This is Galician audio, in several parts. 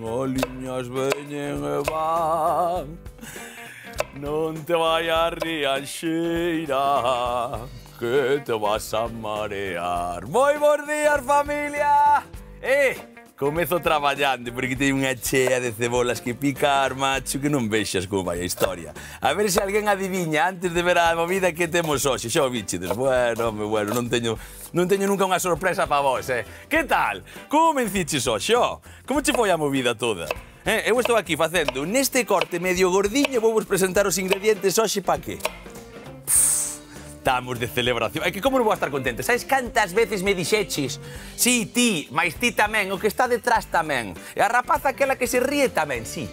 Oliñas veñen e van. Non te vai a rianxeira, que te vas a marear. Moi bons días, familia! Comezo traballando porque teño unha chea de cebolas que picar, macho, que non vexas como vai a historia. A ver se alguén adiviña antes de ver a movida que temos hoxe. Xa o bichedes. Bueno, non teño nunca unha sorpresa para vos, Que tal? Como menciches hoxe, Como che foi a movida toda? Eu estou aquí facendo neste corte medio gordiño, vou vos presentar os ingredientes hoxe para que? Estamos de celebración. É que como non vou estar contente? Sabes cantas veces me dixeches? Sí, ti, mais ti tamén, o que está detrás tamén. E a rapaza aquela que se ríe tamén, sí.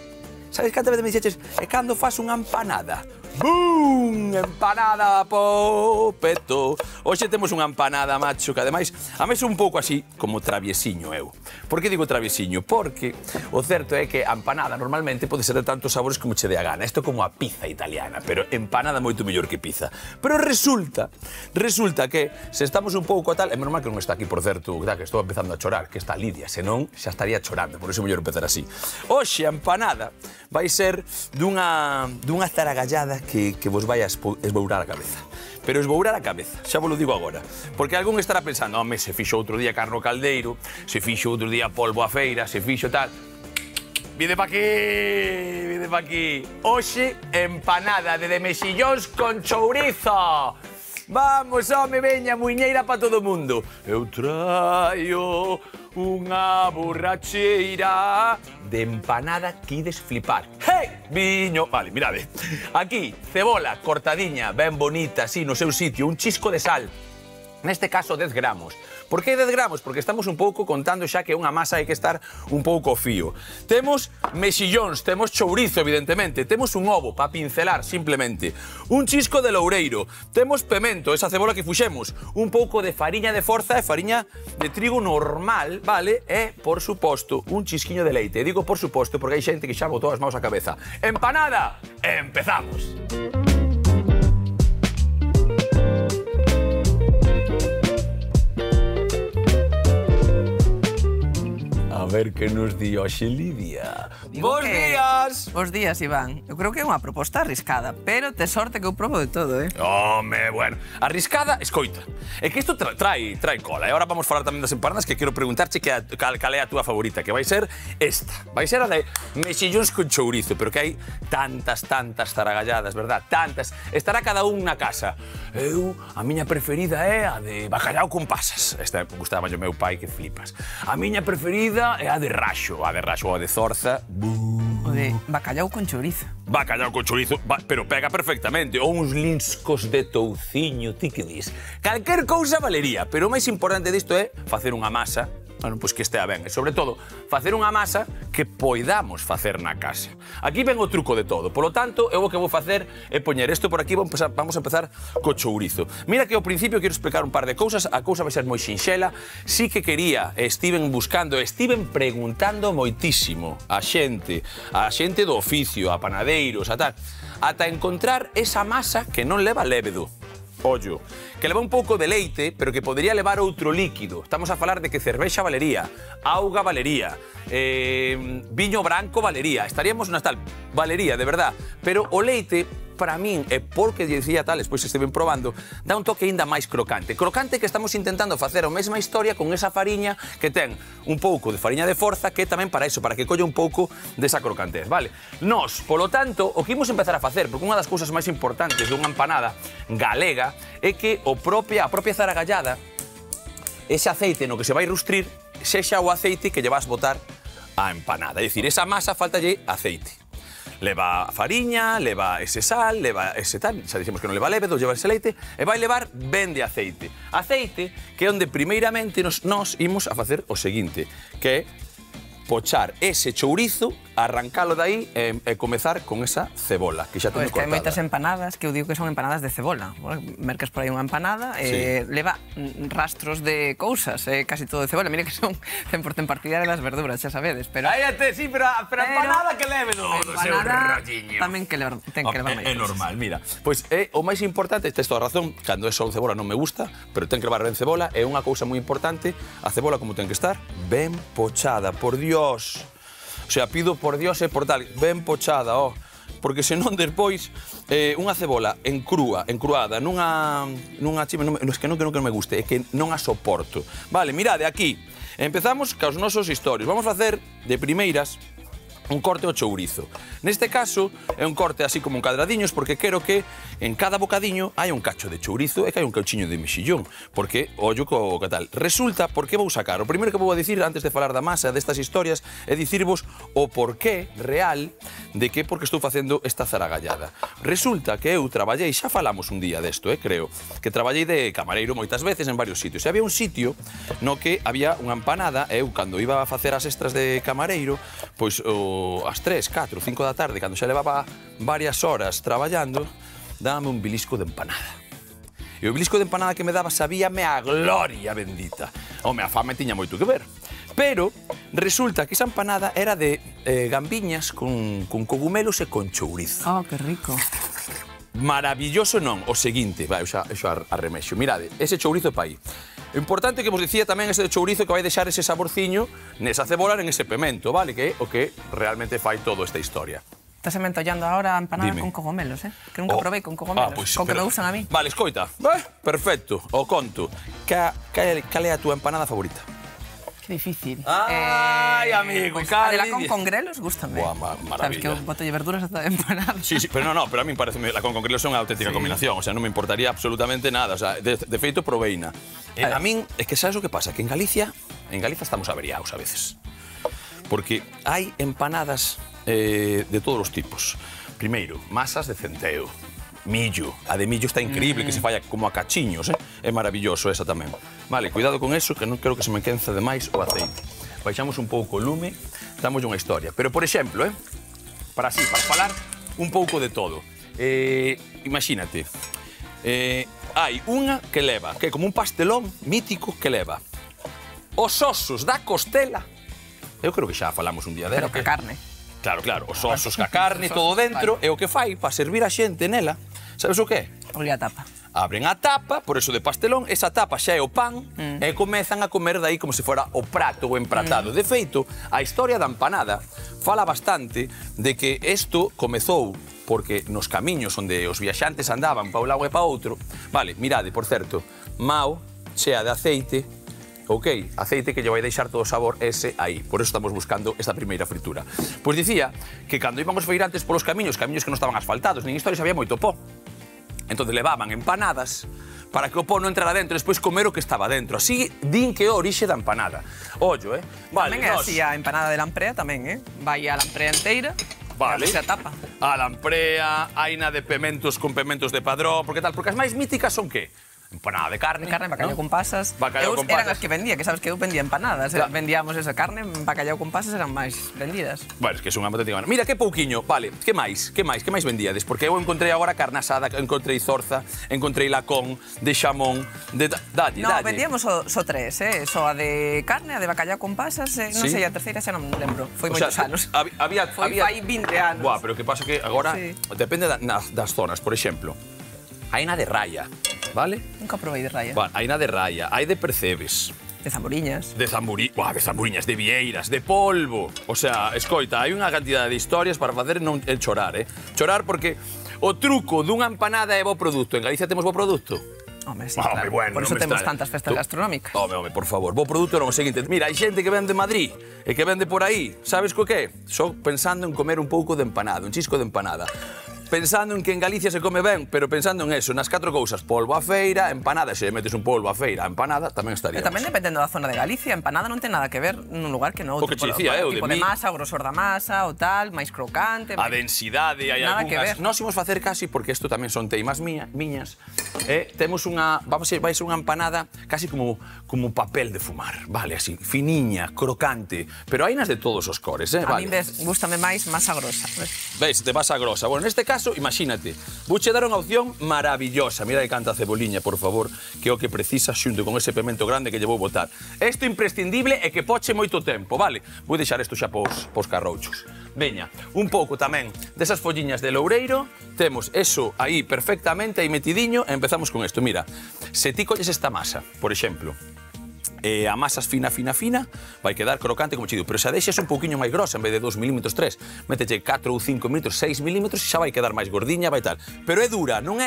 Sabes cantas veces me dixeches? E cando fas unha empanada? ¡Bum! Empanada po peto. Hoxe temos unha empanada, macho, que ademais a mí é un pouco así como traviesiño eu. Por que digo traviesiño? Porque o certo é que a empanada normalmente pode ser de tantos sabores como che dé a gana. Isto como a pizza italiana, pero empanada moito mellor que pizza. Pero resulta que se estamos un pouco a tal, é normal que non está aquí, por certo, que estou empezando a chorar, que está Lidia, senón xa estaría chorando, por iso mellor empezar así. Hoxe a empanada vai ser dunha zaragallada que vos vai a esbourar a cabeza. Pero esbourar a cabeza, xa vos lo digo agora. Porque algún estará pensando, home, se fixo outro día carno caldeiro, se fixo outro día polvo a feira, se fixo tal... Vide pa aquí. Hoxe, empanada de mexillóns con chourizo. Vamos, home, veña, muiñeira pa todo o mundo. Eu traio unha borracheira de empanada que ides flipar. Hey, viño! Vale, mirade. Aquí, cebola cortadiña, ben bonita, así, no seu sitio, un chisco de sal. Neste caso, 10 gramos. Por que 10 gramos? Porque estamos un pouco contando xa que unha masa hai que estar un pouco ao fío. Temos mexillóns, temos chourizo, evidentemente, temos un ovo para pincelar, simplemente, un chisco de loureiro, temos pemento, esa cebola que fuxemos, un pouco de fariña de forza e fariña de trigo normal, vale? E, por suposto, un chisquiño de leite. E digo por suposto porque hai xente que xa botou as maus á cabeza. Empanada! Empezamos! A ver que nos di hoxe Lidia. Bos días! Bos días, Iván. Eu creo que é unha proposta arriscada, pero te sorte que eu probo de todo, Home, bueno. Arriscada, escoita. É que isto trae cola. E agora vamos falar tamén das empanadas, que quero preguntarche cal é a túa favorita, que vai ser esta. Vai ser a de mexillóns con chourizo, pero que hai tantas zaragalladas, verdad? Tantas. Estará cada un na casa. A miña preferida é a de bacallau con pasas. Esta gustaba o meu pai, que flipas. A miña preferida é a de raxo, ou a de zorza. O de bacallau con chourizo. Bacallau con chourizo, pero pega perfectamente. Ou uns linscos de touciño, ti que dis. Calquer cousa valería, pero o máis importante disto é facer unha masa, bueno, pois que estea ben. E, sobre todo, facer unha masa que poidamos facer na casa. Aquí ven o truco de todo. Polo tanto, eu o que vou facer é poñer isto por aquí. Vamos a empezar co chourizo. Mira que ao principio quero explicar un par de cousas. A cousa vai ser moi sinxela. Sí que quería, estiven preguntando moitísimo a xente do oficio, a panadeiros, a tal, ata encontrar esa masa que non leva lévedo. Ollo, que leva un pouco de leite, pero que podría levar outro líquido. Estamos a falar de que cervexa valería, auga valería, viño branco valería. Estaríamos nas tal, valería, de verdad. Pero o leite, para min, e porque dicía tal, despois estiven probando, dá un toque ainda máis crocante. Crocante que estamos intentando facer a mesma historia con esa fariña que ten un pouco de fariña de forza, que tamén para iso, para que colle un pouco desa crocantez, vale? Nós, polo tanto, o que imos empezar a facer, porque unha das cousas máis importantes dunha empanada galega é que a propia zaragallada, ese aceite no que se vai rustrir, sexa o aceite que lle vas botar a empanada. É dicir, esa masa faltalle aceite. Leva fariña, leva ese sal, leva ese tal, xa dixemos que non leva lévedo, leva ese leite, e vai levar ben de aceite. Aceite que é onde primeiramente nos imos a facer o seguinte, que é pochar ese chourizo arrancalo de aí e comezar con esa cebola, que xa teño Pois que hai cortada. moitas empanadas que eu digo que son empanadas de cebola. Mercas por aí unha empanada e leva rastros de cousas, casi todo de cebola. Mira que son 100% partidaria das verduras, xa sabedes, pero... Cállate, sí, pero empanada que leve do seu rolliño. Tamén que ten que levar máis É cousas. normal, mira. Pois é o máis importante, tes toda a razón, cando é só cebola non me gusta, pero ten que levar ben cebola, é unha cousa moi importante, a cebola como ten que estar, ben pochada, por Dios. O sea, pido por Dios e por tal, ben pochada, porque senón despois unha cebola encruada nunha chime, non me guste, é que non a soporto. Vale, mirade aquí. Empezamos caos nosos historios. Vamos facer de primeiras un corte ao chourizo. Neste caso, é un corte así como en cadradiños, porque quero que en cada bocadiño hai un cacho de chourizo e que hai un cauchiño de mexillón, porque, ollo co que tal. Resulta, por que vou sacar? O primeiro que vou a dicir, antes de falar da masa destas historias, é dicirvos o porqué real de que porque estou facendo esta zaragallada. Resulta que eu traballei, xa falamos un día desto, creo, que traballei de camareiro moitas veces en varios sitios. E había un sitio no que había unha empanada, e eu, cando iba a facer as extras de camareiro, pois ás 3, 4, 5 da tarde, cando xa levaba varias horas traballando, dábame un bilisco de empanada. E o bilisco de empanada que me daba sabíame a gloria bendita. Home, a fame tiña moito que ver. Pero resulta que esa empanada era de gambiñas con cogumelos e con chourizo. Oh, que rico. Maravilloso non, o seguinte, vai, xa arremexo. Mirade, ese chourizo é pa aí. O importante que vos dicía tamén ese chourizo que vai deixar ese saborciño nesa cebola, en ese pemento, vale? Que é o que realmente fai toda esta historia. Estás mentollando ahora a empanada Dime. con cogomelos, Que nunca probei con cogomelos. Pois, Con que pero... me gustan a mí. Vale, escoita. Perfecto, o conto. Cal é a túa empanada favorita? Que difícil. Ai, amigo, pues, cal, a de la Lidia. con grelos, gústame. Buah, maravilla. Sabes que eu botolle verduras hasta de empanada. Sí, pero no, pero a mí parece la con grelos é unha auténtica combinación, o sea, non me importaría absolutamente nada, o sea, de feito proveína. A min, é que sabes o que pasa, que en Galicia estamos averiados a veces. Porque hai empanadas de todos os tipos. Primeiro, masas de centeo, millo. A de millo está increíble, que se falla como a cachiños, é maravilloso esa tamén. Vale, cuidado con eso, que non quero que se me quence demais o aceite. Baixamos un pouco o lume, damos unha historia. Pero, por exemplo, para falar un pouco de todo. Imagínate, hai unha que leva, que é como un pastelón mítico que leva os osos da costela. Eu creo que xa falamos un día dela. Pero que carne. Claro, os osos ca carne, todo dentro, e o que fai para servir a xente nela, sabes o que é? Olha a tapa. Abren a tapa, por eso de pastelón, esa tapa xa é o pan, e comezan a comer dai como se fora o prato o empratado. De feito, a historia da empanada fala bastante de que isto comezou porque nos camiños onde os viaxantes andaban pa un lado e pa outro, vale, mirade, por certo, Mao, chea de aceite, ok, aceite que lle vai deixar todo o sabor ese aí. Por eso estamos buscando esta primeira fritura. Pois dicía que cando íbamos feirantes polos camiños que non estaban asfaltados, nin historias, había moito pó. Entón levaban empanadas para que o pó non entrara dentro e despois comer o que estaba dentro. Así din que é o orixe da empanada. Ollo, Vale, Tamén é así a empanada de lamprea tamén, Vai a lamprea enteira, Vale. se a tapa. A lamprea, aina de pementos con pementos de padrón, porque tal? Porque as máis míticas son que? Empanada de carne. Carne, bacallau con pasas. Bacallau con Eran pasas. as que vendía, que sabes que eu vendía empanadas. Vendíamos esa carne, bacallau con pasas eran máis vendidas. Bueno, es que é unha auténtica manera. Mira, que pouquiño, vale, que máis vendíades? Porque eu encontrei agora carne asada, encontrei zorza, encontrei lacón, de xamón, de... Dalle. Vendíamos só tres, Só a de carne, a de bacallau con pasas, non sei, a terceira xa non me lembro. Foi moitos anos. Foi fai 20 anos. Buah, pero que pasa que agora Sí. depende das zonas, por exemplo. Hai na de raya, vale? Nunca probei de raya. Vale, hai na de raya, hai de percebes. De zamboriñas. De zamburiñas, de vieiras, de polvo. O sea, escoita, hai unha cantidade de historias para facer non chorar, Chorar porque o truco dunha empanada é bo produto. En Galicia temos bo produto. Home, sí, claro. Bueno, por eso non me temos extraña. tantas festas gastronómicas. Home, por favor, bo produto non o seguinte. Mira, hai xente que vende de Madrid e que vende por aí. Sabes co que? Só pensando en comer un pouco de empanada, un chisco de empanada. pensando en que en Galicia se come ben, pero pensando en eso, nas 4 cousas, polvo a feira, empanada, se metes un polvo a feira, a empanada, tamén estaríamos. E tamén dependendo da zona de Galicia, a empanada non ten nada que ver nun lugar que no outro. O que te dicía, o tipo de masa, o grosor da masa, o tal, máis crocante. A densidade, hai algunhas. Nós imos facer casi, porque isto tamén son teimas miñas, temos unha, vai ser unha empanada casi como papel de fumar, vale, así, finiña, crocante, pero hai nas de todos os cores, A mí gústame máis masa grosa. Veis, de masa grosa. Bueno, neste caso, imagínate, vouche dar unha opción maravillosa. Mira que canta a ceboliña, por favor, que é o que precisa xunto con ese pemento grande que lle vou botar. Isto imprescindible e que poche moito tempo, vale? Vou deixar isto xa pos carrouchos. Veña, un pouco tamén desas folliñas de loureiro, temos eso aí perfectamente aí metidiño e empezamos con isto. Mira, se ti colles esta masa, por exemplo, a masa fina, vai quedar crocante como chido, pero se a deixas un pouquiño máis grosa, en vez de 2 milímetros, 3, métete 4 ou 5 milímetros, 6 milímetros, xa vai quedar máis gordiña, vai tal. Pero é dura, non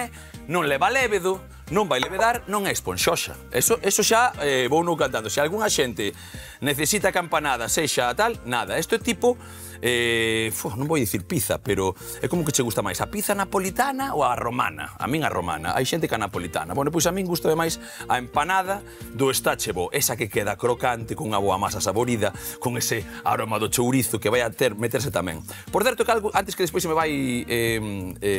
leva lévedo, non vai levedar, non é esponxoxa. Eso xa vou non cantando. Se algunha xente necesita que a empanada sexa tal, nada. Isto é tipo, non vou dicir pizza, pero é como que che gusta máis, a pizza napolitana ou a romana? A min a romana, hai xente que a napolitana. Bueno, pois a min gusta máis a empanada do Estachevo, esa que queda crocante, con unha boa masa saborida, con ese aroma do chourizo que vai a meterse tamén. Por certo, que algo, antes que despois se me vai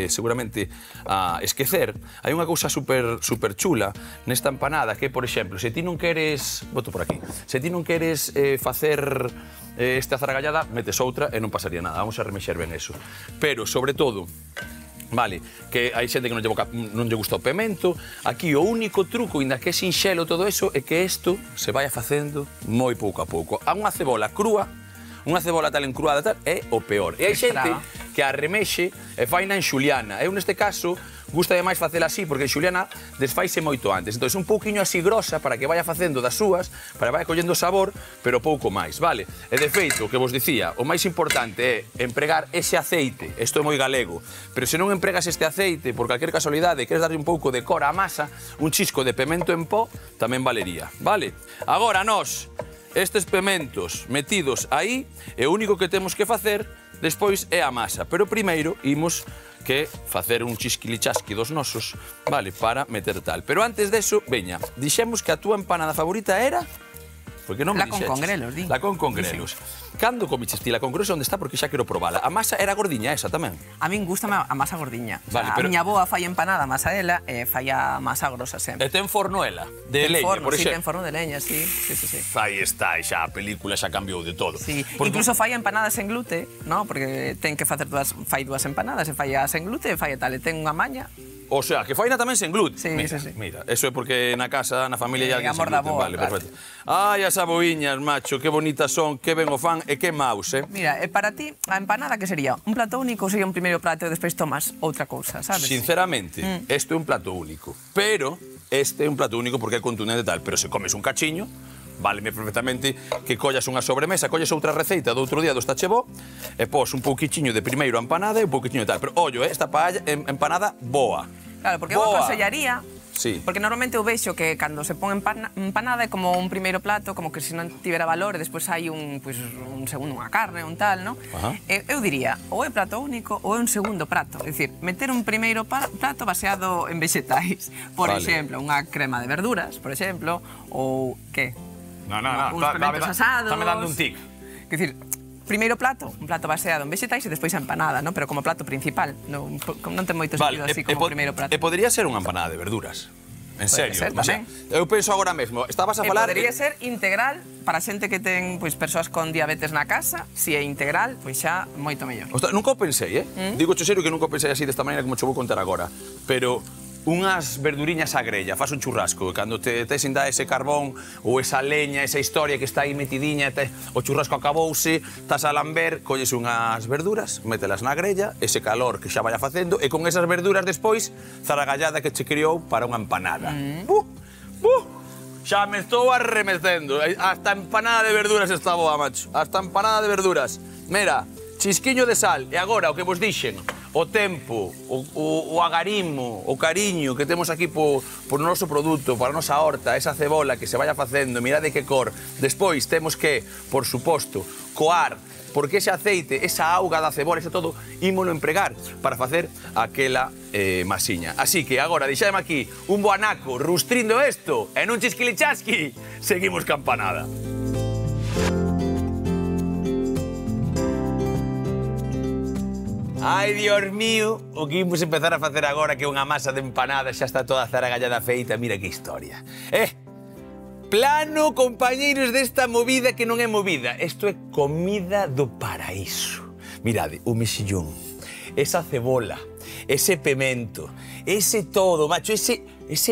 seguramente a esquecer, hai unha cousa super chula nesta empanada que, por exemplo, se ti non queres, boto por aquí, se ti non queres facer esta zaragallada, metes outra e non pasaría nada. Vamos a remexer ben eso. Pero, sobre todo, vale, que hai xente que non lle gusta o pemento. Aquí o único truco, inda que é sinxelo todo eso, é que isto se vai facendo moi pouco a pouco. A unha cebola crúa, unha cebola tal encruada tal, é o peor. E hai xente que a remexe e faina en xuliana. Eu, neste caso, gusta máis facela así, porque en xuliana desfaise moito antes. Entón, un pouquiño así grosa para que vaya facendo das súas, para que vaya collendo sabor, pero pouco máis, vale? E de feito, o que vos dicía, o máis importante é empregar ese aceite, isto é moi galego, pero se non empregas este aceite, por calquer casualidade, queres darlle un pouco de cor á masa, un chisco de pemento en pó tamén valería, vale? Agora, nós, estes pementos metidos aí, e o único que temos que facer despois é a masa, pero primeiro imos que facer un chisquilichasqui dos nosos, vale, para meter tal. Pero antes deso, veña, dixemos que a túa empanada favorita era? Porque non me dixeches. La con congrelos, di. La con congrelos. Cando comiches ti la con congrelos, onde está? Porque xa quero probala. A masa era gordiña esa tamén? A min gustame a masa gordiña. Vale, a miña boa fai empanada a masa ela e fai a masa grosa sempre. E ten forno ela? De leña, por exemplo? Sí, ten forno de leña, sí. Aí está, xa a película xa cambiou de todo. Sí, incluso fai empanadas en glute, ¿no? Porque ten que facer fai dúas empanadas, e fai as en glute e fai tal, e ten unha maña. O sea, que faina tamén sen glute. Sí, sí. Mira, eso é porque na casa, na familia, hai alguén sen gluten. Vale, claro. Perfecto. Ai, as aboiñas, macho, que bonitas son, que ben o fan e que maus, Mira, para ti, a empanada que sería? Un plato único ou sería un primeiro plato e despois tomas outra cousa, sabes? Sinceramente, isto é un plato único. Pero, este é un plato único porque é contundente tal. Pero se comes un cachiño, váleme perfectamente que collas unha sobremesa, colles outra receita do outro día do Estachevo e pos un pouquichiño de primeiro a empanada e un pouquichiño de tal. Pero, ollo, esta empanada boa. Claro, porque eu aconsellaría, sí, porque normalmente eu vexo que cando se pon empanada é como un primeiro plato, como que se non tivera valor e despois hai un segundo, unha carne, un tal, non? Eu diría, ou é plato único ou é un segundo prato. É dicir, meter un primeiro plato baseado en vegetais. Por exemplo, unha crema de verduras, por exemplo, ou que? No, uns pementos asados. Está me dando un tic. Quer dicir, primeiro plato, un plato baseado en vegetais e despois a empanada, ¿no? Pero como plato principal. Non ten moito sentido así como primeiro prato. E podría ser unha empanada de verduras. En serio. Ser, tamén. Eu penso agora mesmo, estabas a falar... Podería ser integral para xente que ten persoas con diabetes na casa. Se é integral, pois xa moito mellor. Nunca o pensei, Digo cho serio que nunca o pensei así desta maneira como cho vou contar agora. Pero unhas verduriñas á grella, faz un churrasco, e cando te sin dar ese carbón ou esa leña, esa historia que está aí metidiña, o churrasco acabouse, estás a lamber, colles unhas verduras, mételas na grella, ese calor que xa vaya facendo, e con esas verduras despois, zaragallada que che criou para unha empanada. Xa me estou arremecendo, hasta empanada de verduras está boa, macho, hasta empanada de verduras. Mira, chisquiño de sal, e agora o que vos dixen, o tempo, o agarimo, o cariño que temos aquí por noso produto, para a nosa horta, esa cebola que se vaya facendo, mirade que cor. Despois temos que, por suposto, coar porque ese aceite, esa auga da cebola, ese todo, ímolo empregar para facer aquela masiña. Así que agora, deixademe aquí un bo anaco rustrindo isto, e nun chisquilichasqui, seguimos campanada. Ai, Dios mío, o que imos empezar a facer agora que unha masa de empanada xa está toda zaragallada feita, mira que historia. Plano, compañeiros, desta movida que non é movida. Isto é comida do paraíso. Mirade, o mexillón, esa cebola, ese pemento, ese todo, macho, ese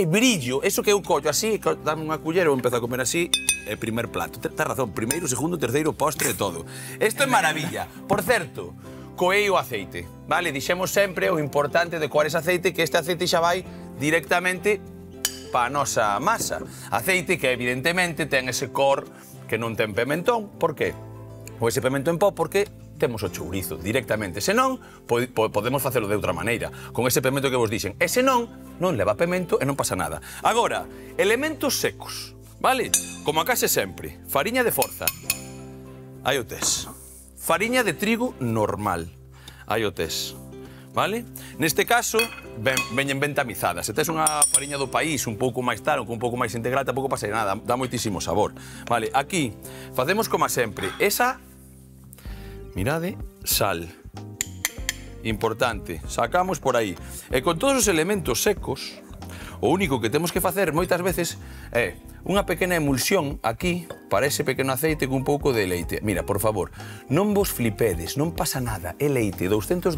brillo, eso que eu collo así, dame unha cullera e empezo a comer así, é primer plato. Tens razón, primeiro, segundo, terceiro, postre e todo. Isto é maravilla. Por certo, coei o aceite, vale? Dixemos sempre o importante de coar ese aceite, que este aceite xa vai directamente pa a nosa masa. Aceite que evidentemente ten ese cor que non ten pimentón. Por qué? Ou ese pimento en pó porque temos o chourizo directamente. Se non, podemos facelo de outra maneira, con ese pimento que vos dixen. E se non, non leva pimento e non pasa nada. Agora, elementos secos, vale? Como a case sempre, fariña de forza, aí o tes. Fariña de trigo normal, aí o tes, vale? Neste caso, veñen ben tamizadas. Se tes unha fariña do país un pouco máis tal, un pouco máis integral, tampouco pasa nada, dá moitísimo sabor. Vale, aquí, facemos como sempre, esa, mirade, sal. Importante, sacamos por aí. E con todos os elementos secos, o único que temos que facer moitas veces é unha pequena emulsión aquí para ese pequeno aceite con un pouco de leite. Mira, por favor, non vos flipedes, non pasa nada, é leite, 200,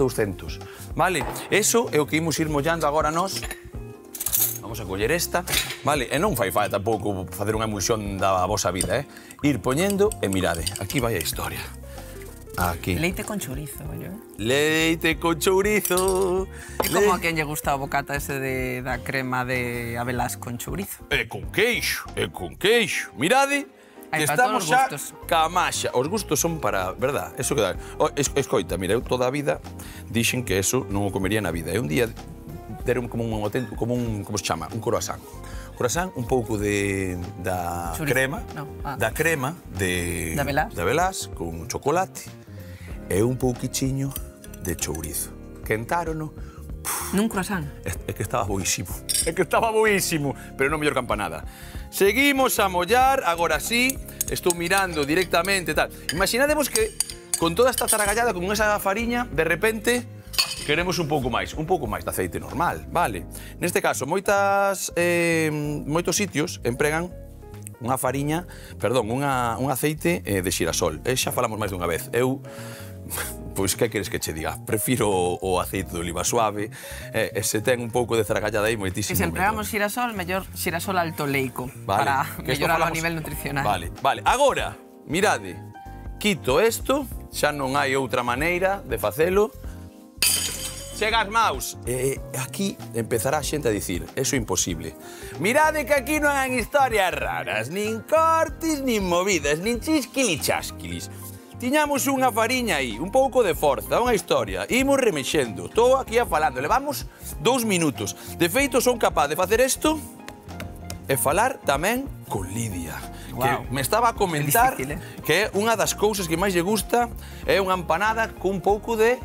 vale? Eso é o que imos ir mollando agora nós. Vamos a coller esta, vale? E non fai falta tampouco facer unha emulsión da vosa vida, Ir poñendo e mirade, aquí vai a historia. Aquí. Leite con chourizo, yo. Leite con chourizo. É como a quen lle gusta o bocata ese da crema de abelás con chourizo. E con queixo, e con queixo. Mirade, que estamos xa ca maxa. Os gustos son para, verdad, eso que dá. Escoita, mira, eu toda a vida dixen que eso non o comería na vida. E un día deron como un como se chama, un croissant. Croissant, un pouco da crema, da crema de abelás con chocolate e un pouquichiño de chourizo. Quentárono. Nun croissant? É que estaba boísimo. É que estaba boísimo, pero non mellor campanada. Seguimos a mollar, agora sí, estou mirando directamente, tal. Imaginademos que con toda esta zaragallada, con esa fariña, de repente queremos un pouco máis de aceite normal, vale? Neste caso, moitos sitios empregan unha fariña, perdón, un aceite de xirasol. Xa falamos máis dunha vez. Eu, pois, que queres que che diga? Prefiro o aceite de oliva suave, e se ten un pouco de zaragallada aí, moitísimo. E se empregamos xirasol, mellor xirasol altoleico, para mellorar a nivel nutricional. Vale. Agora, mirade, quito isto, xa non hai outra maneira de facelo. Chega as maus. Aquí empezará a xente a dicir, eso é imposible. Mirade que aquí non hai historias raras, nin cortes, nin movidas, nin chisquilichasquilis. Tiñamos unha fariña aí, un pouco de forza, unha historia. Imos remexendo, estou aquí a falando, levamos 2 minutos. De feito, son capaz de facer isto e falar tamén con Lidia. Que me estaba a comentar que é unha das cousas que máis lle gusta é unha empanada con un pouco de...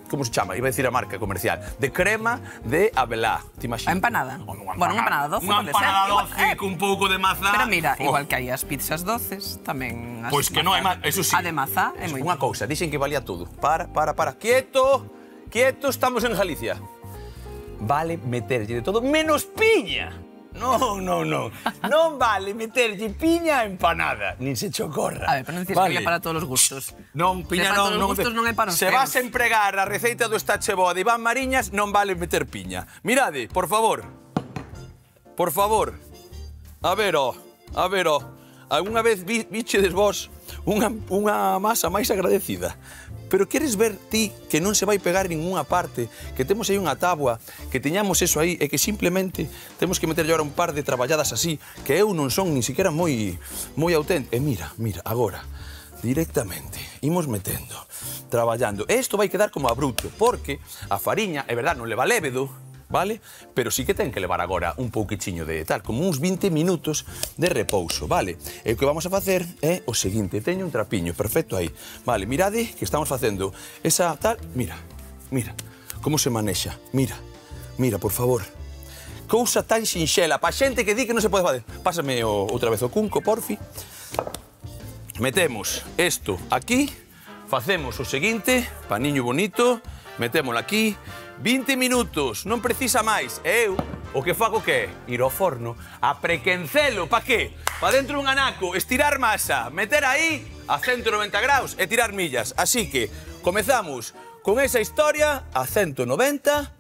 como se chama? Iba a decir a marca comercial. De crema de abelá. Te imaginas? A empanada? Bueno, unha empanada doce. Unha empanada doce con un pouco de mazá. Pero mira, igual que hai as pizzas doces, tamén... Pois que non hai mazá, eso sí. A de mazá é moi... Unha cousa, dixen que valía todo. Para. Quieto, estamos en Galicia. Vale meterlle de todo, menos piña. Non. Non vale meterlle piña a empanada, nin se che ocorra. A ver, pero non dices que é para todos os gustos. Non, piña non. Para todos os gustos non é para os Se vas a empregar a receita do Estacheboa de Iván Mariñas, non vale meter piña. Mirade, por favor. Por favor. A ver, Alguna vez vichedes vos unha masa máis agradecida? Pero queres ver ti que non se vai pegar en ninguna parte, que temos aí unha táboa, que teñamos eso aí e que simplemente temos que meterlle ahora un par de traballadas así, que eu non son nin siquiera moi auténtico. E mira, agora, directamente, imos metendo, traballando. E isto vai quedar como abrupto, porque a fariña, é verdad, non leva lévedo, vale? Pero sí que ten que levar agora un pouquichiño de tal, como uns 20 minutos de repouso, vale? E o que vamos a facer é o seguinte, teño un trapiño perfecto aí, vale? Mirade que estamos facendo esa tal, mira, como se manexa, mira, por favor. Cousa tan sinxela, pa xente que di que non se pode facer. Pásame outra vez o cunco, porfi. Metemos isto aquí, facemos o seguinte, paniño bonito, metémolo aquí, 20 minutos, non precisa máis. Eu, o que fago que é ir ao forno a prequencelo, pa que? Pa dentro dun anaco, estirar masa, meter aí a 190 graus e tirar millas. Así que comezamos con esa historia a 190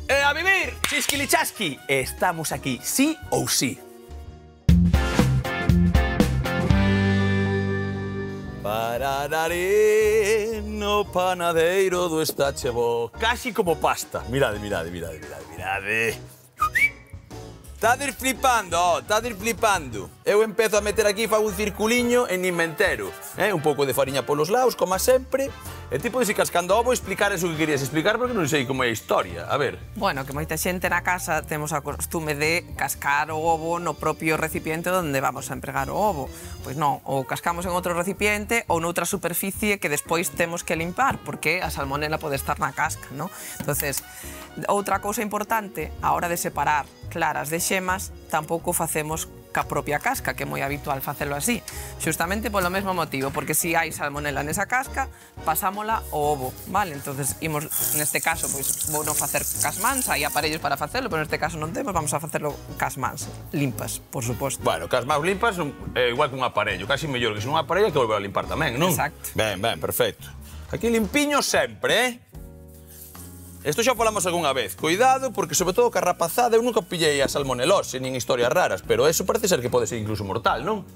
e a vivir, chisquilichasqui. Estamos aquí, sí ou sí. Parararé no panadeiro do Estachevo. Casi como pasta. Mirade. Estades flipando. Eu empezo a meter aquí, fago un circuliño e nin me entero. Un pouco de fariña polos lados, como sempre. E ti podes ir cascando ovo e explicar eso que querías explicar porque non sei como é a historia. A ver. Bueno, que moita xente na casa temos a costume de cascar o ovo no propio recipiente onde vamos a empregar o ovo. Pois non, ou cascamos en outro recipiente ou noutra superficie que despois temos que limpar porque a salmonela pode estar na casca, non? Entonces, outra cousa importante, a hora de separar claras de xemas, tampouco facemos ca propia casca, que é moi habitual facelo así. Xustamente polo mesmo motivo, porque se hai salmonela nesa casca, pasámola ao ovo, vale? Entonces, imos, neste caso, pois, vou non facer casmans, hai aparellos para facelo, pero neste caso non temos, vamos a facelo casmans, limpas, por suposto. Bueno, casmans limpas é igual que un aparello, casi mellor que se un aparello que volver a limpar tamén, non? Exacto. Ben, perfecto. Aquí limpiño sempre, Isto xa falamos algunha vez. Cuidado, porque sobre todo que a rapazada, eu nunca pillei a salmonelose, nin historias raras, pero eso parece ser que pode ser incluso mortal, non?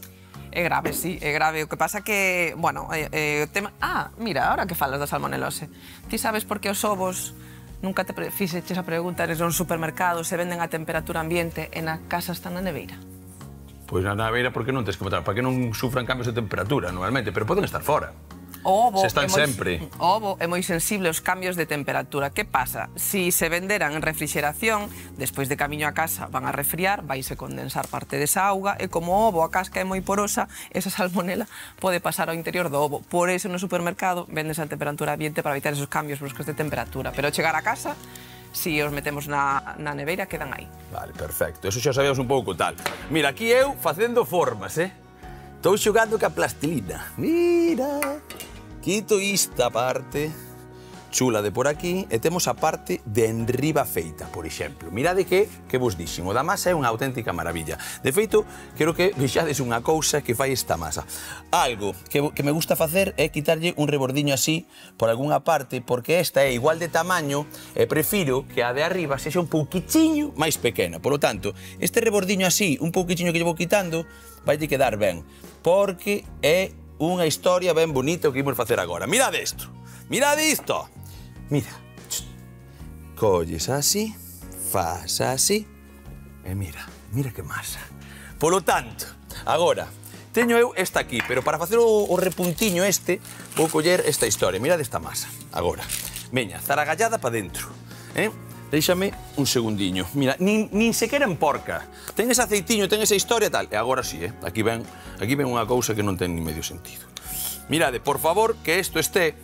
É grave, sí, é grave. O que pasa que, bueno, o tema... Ah, mira, ahora que falas da salmonelose, ti sabes por que os ovos nunca te fixeches a pregunta eres un supermercado se venden a temperatura ambiente e na casa están na neveira? Pois na neveira, por que non tens que botar? Para que non sufran cambios de temperatura, normalmente, pero poden estar fora. O ovo é moi sensible aos cambios de temperatura. Que pasa? Si se venderan en refrigeración, despois de camiño a casa van a refriar, vaise condensar parte desa auga e como o ovo, a casca é moi porosa, esa salmonela pode pasar ao interior do ovo. Por eso no supermercado vendes a temperatura ambiente para evitar esos cambios bruscos de temperatura. Pero chegar a casa, si os metemos na neveira, quedan aí. Vale, perfecto. Eso xa sabíamos un pouco tal. Mira, aquí eu facendo formas, Estou xogando ca plastilina. Mira. Quito esta parte chula de por aquí e temos a parte de enriba feita, por exemplo. Mirade que vos dixen, o da masa é unha auténtica maravilla. De feito, quero que vexades unha cousa que fai esta masa. Algo que me gusta facer é quitarlle un rebordiño así por algunha parte, porque esta é igual de tamaño e prefiro que a de arriba sexa un pouquichiño máis pequena. Por lo tanto, este rebordiño así, un pouquichiño que lle vou quitando, vai quedar ben, porque é unha historia ben bonita o que imos facer agora. Mirade isto. Mirade isto. Mira. Colles así, fas así, e mira que masa. Polo tanto, agora, teño eu esta aquí, pero para facer o repuntiño vou coller esta historia. Mirade esta masa. Agora, veña, zaragallada pa dentro. Déixame un segundiño. Mira, nin sequera en porca. Ten ese aceitiño, ten esa historia e tal. E agora sí, aquí ven unha cousa que non ten ni medio sentido. Mirade, por favor, que isto este,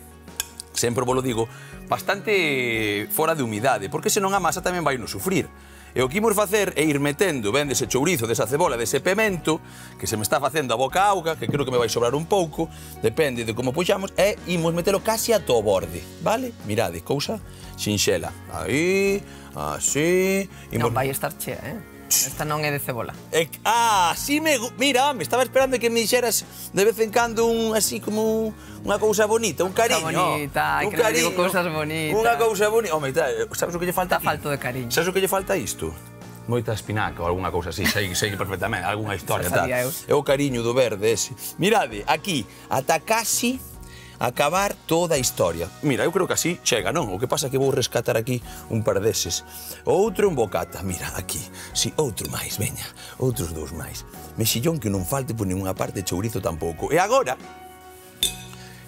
sempre vos lo digo, bastante fora de humidade, porque senón a masa tamén vai no sufrir. E o que imos facer é ir metendo ben dese chourizo, desa cebola, dese pemento, que se me está facendo a boca auga, que creo que me vai sobrar un pouco, depende de como puxamos, e imos metelo casi a to borde, vale? Mirade, cousa sinxela. Aí, así... Non vai estar chea, Esta non é de cebola. Sí mira, me estaba esperando que me dixeras de vez en cando así como unha cousa bonita, un cariño. Bonita, que non digo cousas bonitas. Unha cousa bonita. Home, sabes o que lle falta aquí? Está falto de cariño. Sabes o que lle falta a isto? Moita espinaca ou alguna cousa así, sei perfectamente, algunha historia. É o cariño do verde ese. Mirade, aquí, ata casi acabar toda a historia. Mira, eu creo que así chega, non? O que pasa é que vou rescatar aquí un par deses. Outro en bocata, mira, aquí. Si, outro máis, veña, outros dous máis. Mexillón que non falte por ninguna parte, chourizo tampouco. E agora,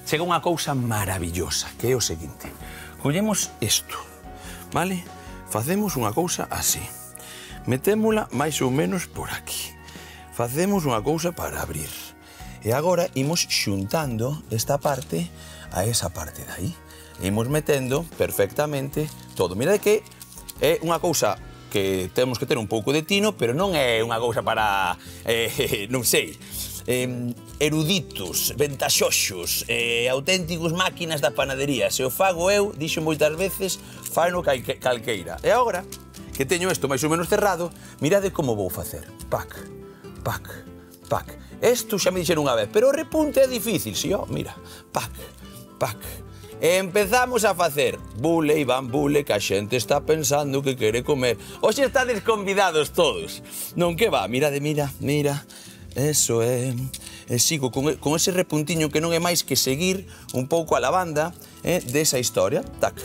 chega unha cousa maravillosa, que é o seguinte. Collemos isto, vale? Facemos unha cousa así. Metémola máis ou menos por aquí. Facemos unha cousa para abrir. E agora imos xuntando esta parte a esa parte de aí. Imos metendo perfectamente todo. Mirade que é unha cousa que temos que ter un pouco de tino, pero non é unha cousa para, non sei, eruditos, ventaxoxos, auténticos máquinas da panadería. Se o fago eu, dixo moitas veces, faino calqueira. E agora, que teño isto máis ou menos cerrado, mirade como vou facer. Pac, pac, pac. Isto xa me dixeron unha vez, pero o repunte é difícil, si, ó, mira. Pac, pac. E empezamos a facer bule, Iván, bule, que a xente está pensando que quere comer. Hoxe estades convidados todos. Non que va, mirade, mira, mira. Eso é. E sigo con ese repuntiño que non é máis que seguir un pouco a lavanda desa historia. Tac,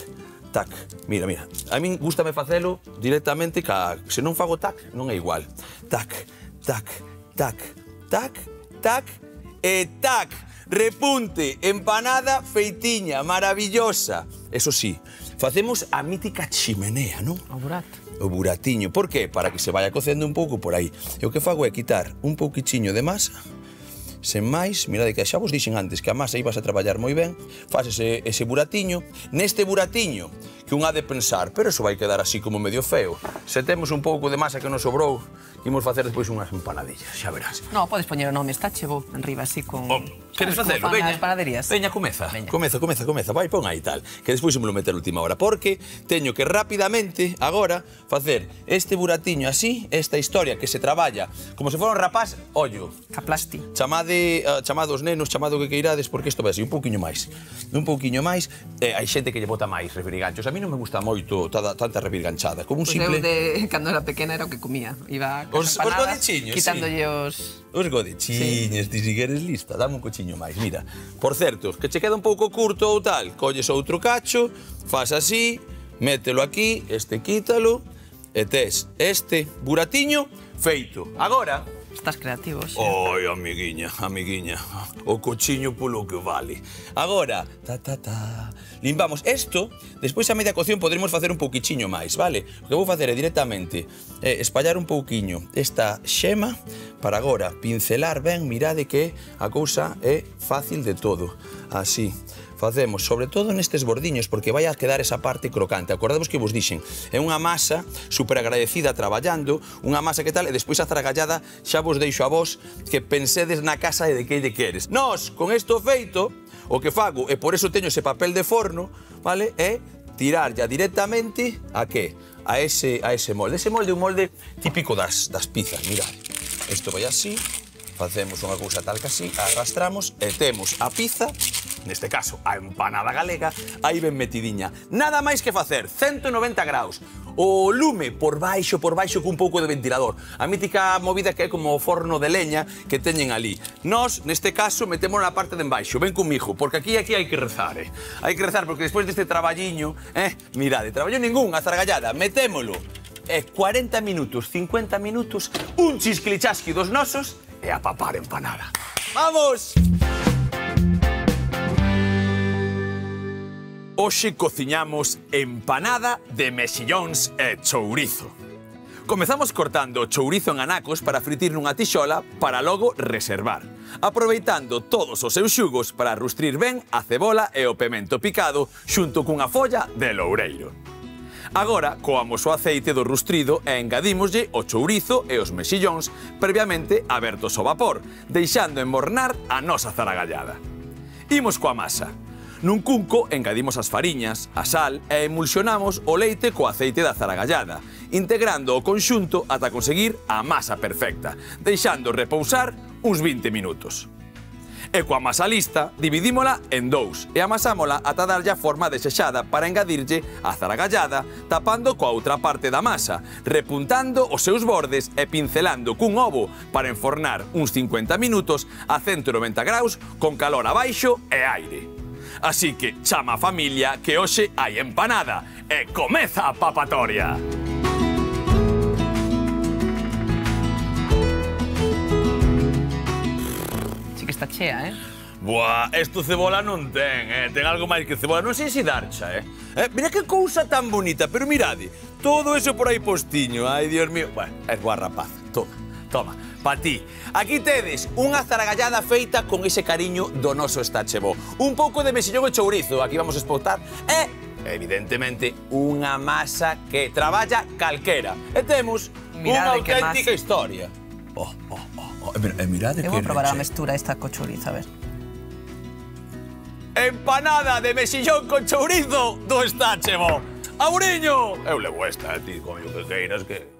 tac. Mira, mira. A min gústame facelo directamente, se non fago tac, non é igual. Tac, tac, tac. Tac, tac e tac. Repunte, empanada feitiña, maravillosa. Eso sí, facemos a mítica chimenea, non? O burato. O buratiño. Por qué? Para que se vaya cocendo un pouco por aí. E o que fago é quitar un pouquichiño de masa, sen máis, mirade que xa vos dixen antes que a masa ibas a traballar moi ben, faz ese buratiño. Neste buratiño, que un ha de pensar, pero eso vai quedar así como medio feo. Se temos un pouco de masa que nos sobrou, imos facer despois unhas empanadillas, xa verás. No, podes poñer o nome, está chevo enriba así con... Queres facelo? Veña, veña, comeza. Comeza, vai, pon aí tal. Que despois me lo meter a última hora, porque teño que rapidamente, agora, facer este buratiño así, esta historia que se traballa como se fora un rapaz, ollo. Caplasti. Chamados nenos, chamado que queirades, porque isto vai así, un pouquiño máis. Un pouquiño máis, hai xente que lle bota máis refriganchos. A mí non me gusta moito tanta refriganchada. Como un simple... Cando era pequena era o que comía. Iba Os godichiños, quitándolle os... Os godichiños, ti si queres lista, dame un cochiño máis, mira. Por certo, que che queda un pouco curto ou tal, colles outro cacho, fas así, mételo aquí, este quítalo, e tes este buratiño feito. Agora... Estás creativo, xa. Oi, amiguiña, o cochiño polo que vale. Agora, limpamos isto, despois a media cocción poderemos facer un pouquichiño máis, vale? O que vou facer é directamente espallar un pouquiño esta xema para agora pincelar ben, mirade que a cousa é fácil de todo. Así. Facemos, sobre todo nestes bordiños, porque vai a quedar esa parte crocante. Acordadevos que vos dixen, é unha masa super agradecida traballando, unha masa que tal, e despois a zaragallada xa vos deixo a vos que pensedes na casa e de que lle queres. Nós, con isto feito, o que fago, e por eso teño ese papel de forno, vale, é tirar ya directamente a que? A ese molde. Ese molde é un molde típico das pizzas, mirad. Isto vai así, facemos unha cousa tal que así, arrastramos e temos a pizza, neste caso a empanada galega, aí ben metidiña. Nada máis que facer, 190 graus. O lume por baixo cun pouco de ventilador. A mítica movida que é como o forno de leña que teñen ali. Nós, neste caso, metemos na parte de embaixo. Ven comigo, porque aquí hai que rezar, Hai que rezar, porque despois deste traballiño, mirade, traballo ningún, a zargallada, metémolo. 40 minutos, 50 minutos, un chisquilichasqui dos nosos e a papar empanada. Vamos! Hoxe cociñamos empanada de mexillóns e chourizo. Comezamos cortando o chourizo en anacos para fritir nunha tixola para logo reservar, aproveitando todos os seus xugos para rustrir ben a cebola e o pemento picado xunto cunha folla de loureiro. Agora, coamos o aceite do rustrido e engadímoslle o chourizo e os mexillóns previamente abertos ao vapor, deixando enmornar a nosa zaragallada. Imos coa masa. Nun cunco engadimos as fariñas, a sal e emulsionamos o leite co aceite da zaragallada, integrando o conxunto ata conseguir a masa perfecta, deixando repousar uns 20 minutos. E coa masa lista, dividímola en dous e amasámola ata darlle a forma desexada para engadirlle a zaragallada, tapando coa outra parte da masa, repuntando os seus bordes e pincelando cun ovo para enfornar uns 50 minutos a 190 graus con calor abaixo e aire. Así que chama a familia que hoxe hai empanada e comeza a papatoria. Sí que está chea, Buah, esto cebola non ten, ten algo máis que cebola. Non sei se darcha, Mira que cousa tan bonita, pero mirade, todo eso por aí postiño. Ai, Dios mío. Bueno, é boa rapaz. Toma, pa ti. Aquí tedes unha zaragallada feita con ese cariño do noso Estache Bo. Un pouco de mexillón e chourizo, aquí vamos a espotar. E, evidentemente, unha masa que traballa calquera. E temos unha auténtica historia. Mirade que... Eu vou probar a mestura esta co chourizo, a ver. Empanada de mexillón con chourizo do Estache Bo. Auriño! Eu levo esta, ti, coño, que queiras que...